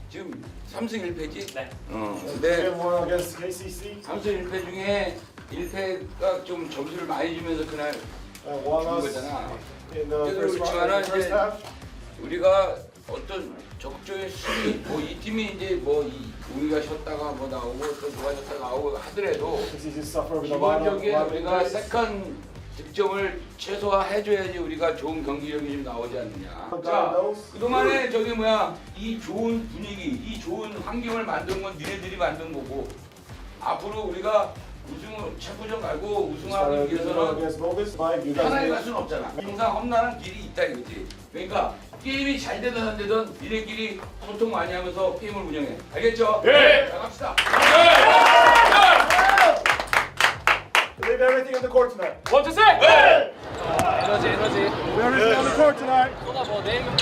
지금 3승 1패지? 네. 근데 against KCC. 3승 1패 중에 1패가 좀 점수를 많이 주면서 그날 One 준 loss 거잖아. in the first 그렇지만은 half. 우리가 어떤 적극적인 수비, 이 팀이 이제 우리가 쉬었다가 나오고 또 누가 쉬었다가 나오고 하더라도 KCC suffer with a lot of 기본적인 우리가 injuries. 세컨 득점을 최소화해줘야지 우리가 좋은 경기력이 좀 나오지 않느냐. 자, 그동안에 이 좋은 분위기, 이 좋은 환경을 만든 건 니네들이 만든 거고 앞으로 우리가 챔프전 갈고 우승하기 위해서는 against Bogus, Mike, you 하나에 갈 guys. 수는 없잖아. 항상 험난한 길이 있다 이거지. 그러니까 게임이 잘 되든 안 되든 니네끼리 소통 많이 하면서 게임을 운영해. 알겠죠? 네. 자, 갑시다. Leave everything on the court tonight. 원투 셋! 에너지. We are on the court tonight. 쏟아버 네 명.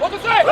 원투 셋!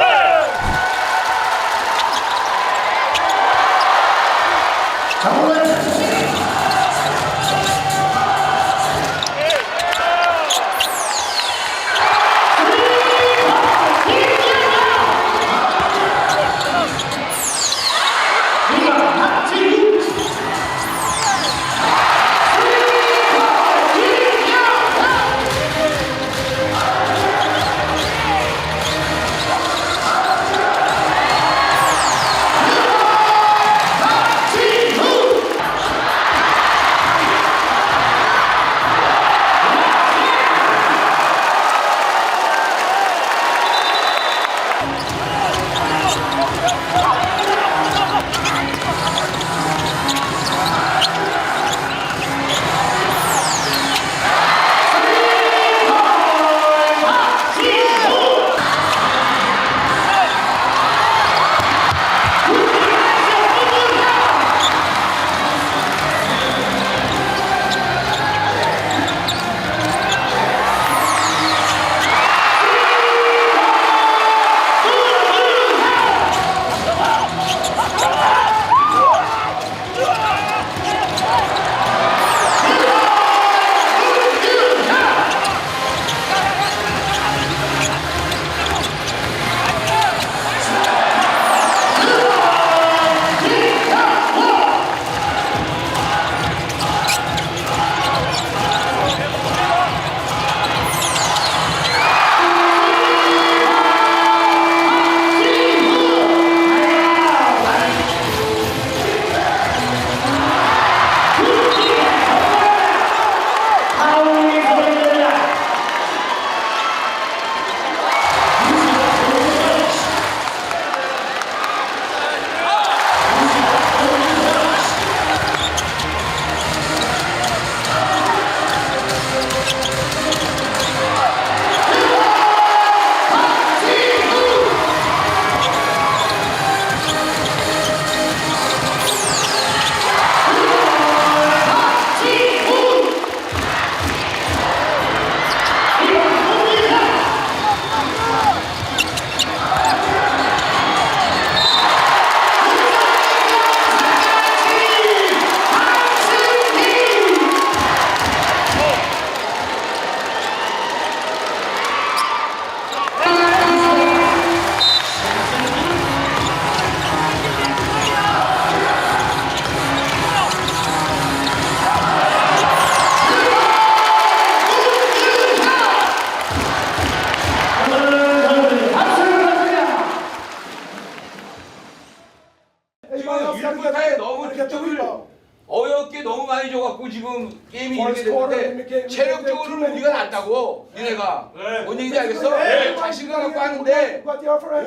어렵게 너무 많이 줘갖고 지금 게임이 이렇게 됐는데 체력적으로는 우리가 낫다고 니네가 뭔 얘기인지 알겠어? 자신감 갖고 하는데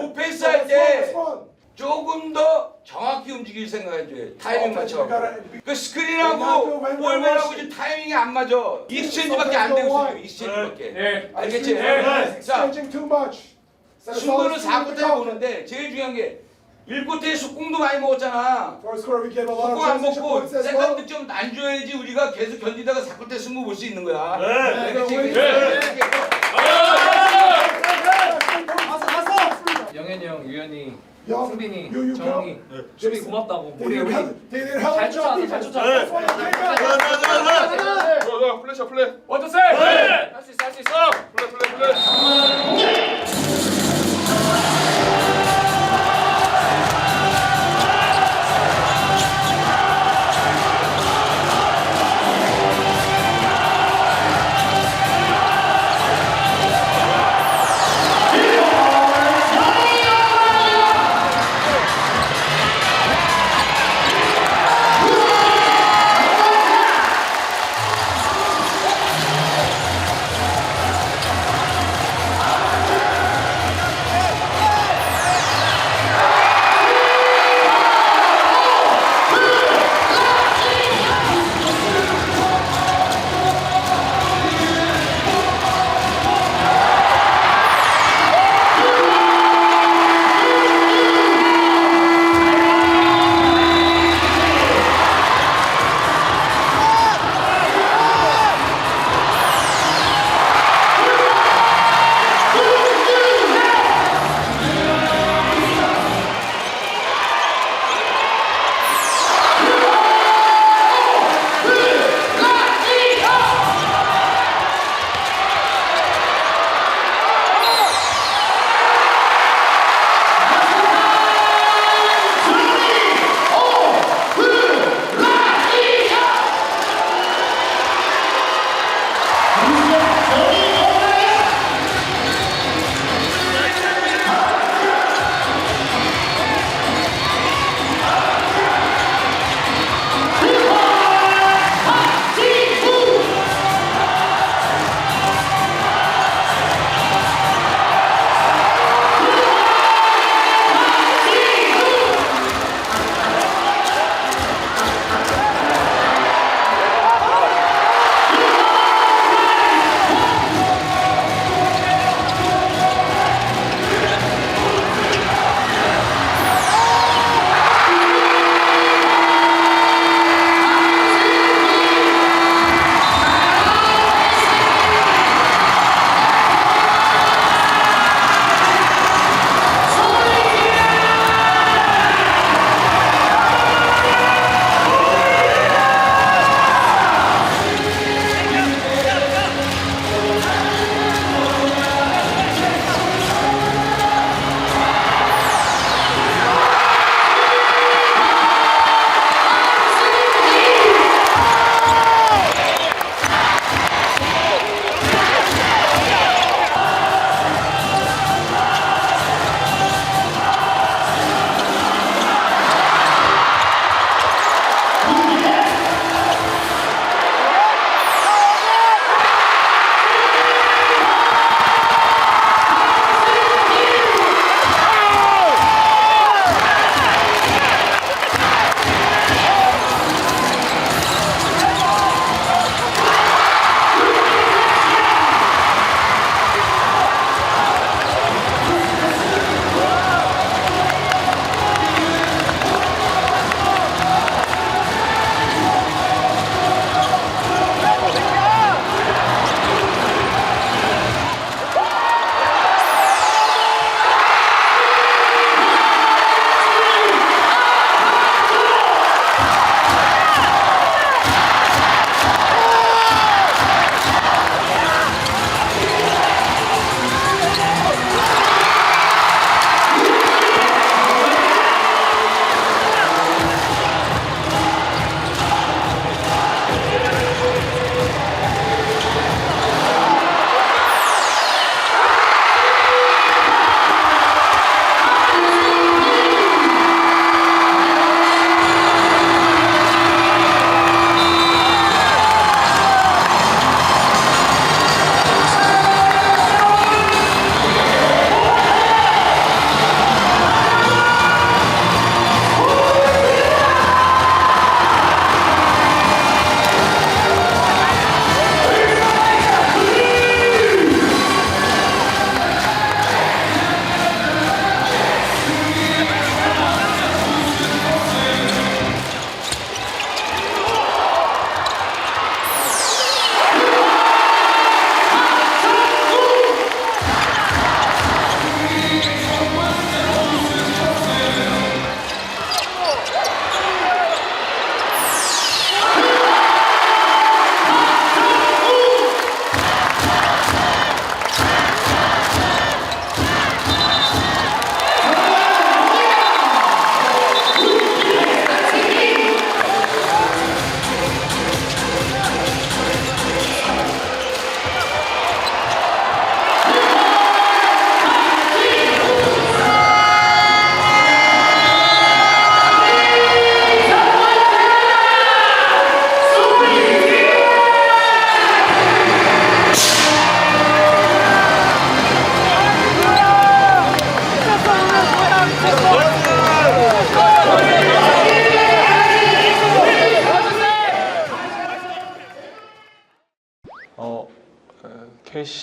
오페이스 할 때 조금 더 정확히 움직일 생각해줘야 타이밍 맞춰. 그 스크린하고 볼맨하고 지금 타이밍이 안 맞아. 익스체인지밖에 안 되고 있어. 익스체인지밖에. 알겠지? 자, 승부는 4쿼터에 보는데 제일 중요한 게 1쿼터에 속공도 많이 먹었잖아. 속공 안 먹고 세컨 득점 안 줘야지 우리가 계속 견디다가 4쿼터에 승부 볼 수 있는 거야. 알겠지? 영현이 형, 유현이, 승빈이, you 정웅이 수비 고맙다고. 우리 잘 잘 쫓아왔어. 플래시 플레이. 원투 셋! 할 수 있어. 플레이.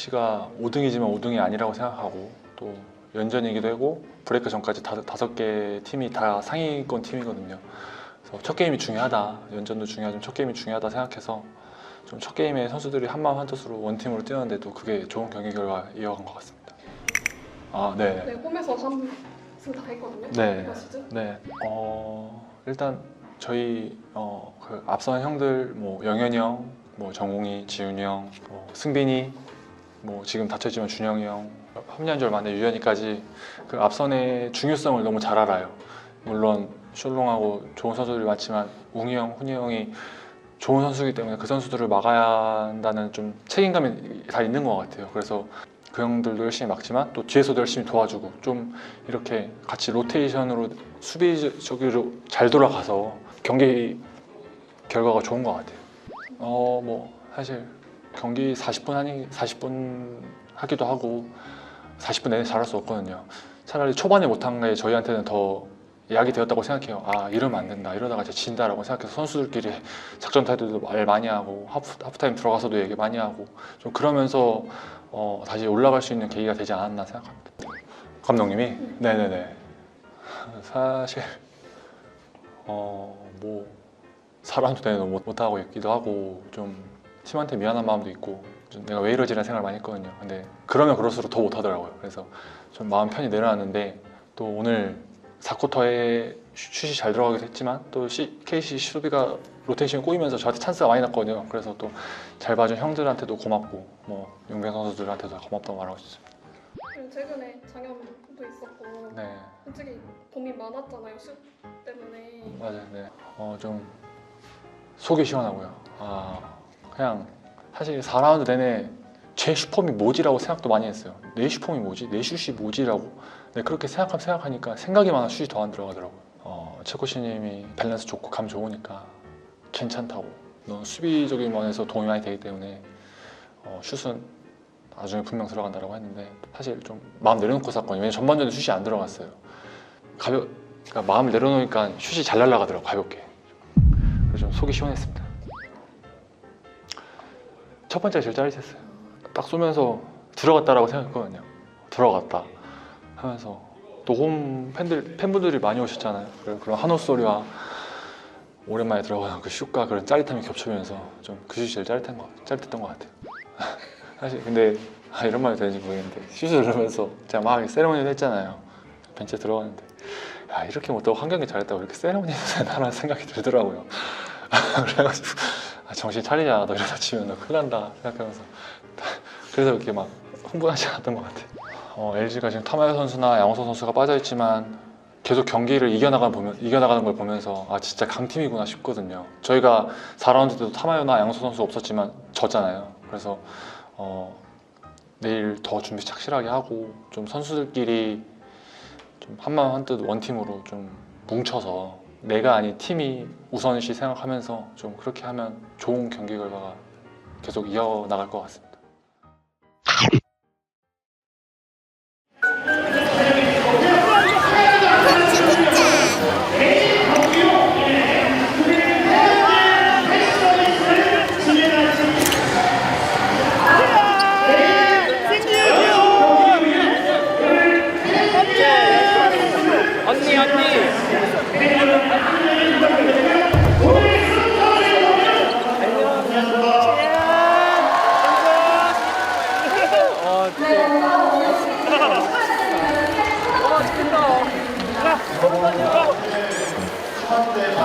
NC가 5등이지만 5등이 아니라고 생각하고 또 연전이기도 하고 브레이크 전까지 5개 팀이 다 상위권 팀이거든요. 그래서 첫 게임이 중요하다, 연전도 중요하지만 첫 게임이 중요하다 생각해서 좀 첫 게임에 선수들이 한마음 한뜻으로 원팀으로 뛰었는데도 그게 좋은 경기 결과 이어간 것 같습니다. 아, 네. 네, 홈에서 3승 다 했거든요. 네. 이번 시즌. 네. 일단 저희 그 앞선 형들 뭐 영현이 형, 뭐 정웅이, 지훈이 형, 뭐 승빈이, 뭐 지금 다쳤지만 준영이 형, 합류한 지 얼마 안 된 유현이까지 그 앞선의 중요성을 너무 잘 알아요. 물론 셜롱하고 좋은 선수들이 많지만 웅이 형, 훈이 형이 좋은 선수이기 때문에 그 선수들을 막아야 한다는 좀 책임감이 다 있는 것 같아요. 그래서 그 형들도 열심히 막지만 또 뒤에서도 열심히 도와주고 좀 이렇게 같이 로테이션으로 수비적으로 잘 돌아가서 경기 결과가 좋은 것 같아요. 뭐 사실 경기 40분 하기도 하고 40분 내내 잘할 수 없거든요. 차라리 초반에 못한 게 저희한테는 더 약이 되었다고 생각해요. 아, 이러면 안 된다, 이러다가 이제 진다라고 생각해서 선수들끼리 작전 타이틀도 말 많이 하고 하프타임 들어가서도 얘기 많이 하고 좀 그러면서 다시 올라갈 수 있는 계기가 되지 않았나 생각합니다. 감독님이? 네네네. 사실 뭐 4라운드 내내 너무 못하고 있기도 하고 좀 팀한테 미안한 마음도 있고 좀 내가 왜 이러지라는 생각을 많이 했거든요. 근데 그러면 그럴수록 더 못하더라고요. 그래서 좀 마음 편히 내려놨는데 또 오늘 4쿼터에 슛이 잘 들어가기도 했지만 또 KC 수비가 로테이션이 꼬이면서 저한테 찬스가 많이 났거든요. 그래서 또 잘 봐준 형들한테도 고맙고 뭐 용병 선수들한테도 고맙다고 말하고 싶습니다. 그리고 최근에 장염도 있었고 네, 솔직히 고민 많았잖아요. 슛 때문에. 맞아요. 네, 좀 속이 시원하고요. 그냥 사실 4라운드 내내 제 슈퍼이 뭐지라고 생각도 많이 했어요. 내 슈퍼이 뭐지? 내 슛이 뭐지라고. 네, 그렇게 생각하니까 생각이 많아 슛이 더 안 들어가더라고요. 최코치님이 밸런스 좋고 감 좋으니까 괜찮다고. 넌 수비적인 면에서 도움이 많이 되기 때문에 슛은 나중에 분명 들어간다고 했는데 사실 좀 마음 내려놓고 쐈거든요. 왜냐면 전반전에 슛이 안 들어갔어요. 그러니까 마음 내려놓으니까 슛이 잘 날아가더라고요. 가볍게. 그래서 좀 속이 시원했습니다. 첫 번째가 제일 짜릿했어요. 딱 쏘면서 들어갔다라고 생각했거든요. 들어갔다 하면서 또 홈 팬분들이 많이 오셨잖아요. 그런 한호 소리와 오랜만에 들어가는 그 슛과 그런 짜릿함이 겹치면서 좀 그 슛이 제일 짜릿했던 것 같아요. 사실 근데 이런 말이 되는지 모르겠는데 슛을 누르면서 제가 막 세레머니도 했잖아요. 벤치에 들어갔는데 야, 이렇게 못하고 한 경기 잘했다고 이렇게 세레머니 해도 되나라는 생각이 들더라고요. 그래가지고 정신 차리자, 너 이러다 치면 너 큰일 난다 생각하면서 그래서 이렇게 막 흥분하지 않았던 것 같아요. LG가 지금 타마야 선수나 양호석 선수가 빠져있지만 계속 경기를 이겨나가는 걸 보면서 아, 진짜 강팀이구나 싶거든요. 저희가 4라운드 때도 타마야나 양호석 선수 없었지만 졌잖아요. 그래서 내일 더 준비 착실하게 하고 좀 선수들끼리 좀 한마음 한뜻 원팀으로 좀 뭉쳐서 내가 아닌 팀이 우선시 생각하면서 좀 그렇게 하면 좋은 경기 결과가 계속 이어나갈 것 같습니다. 아,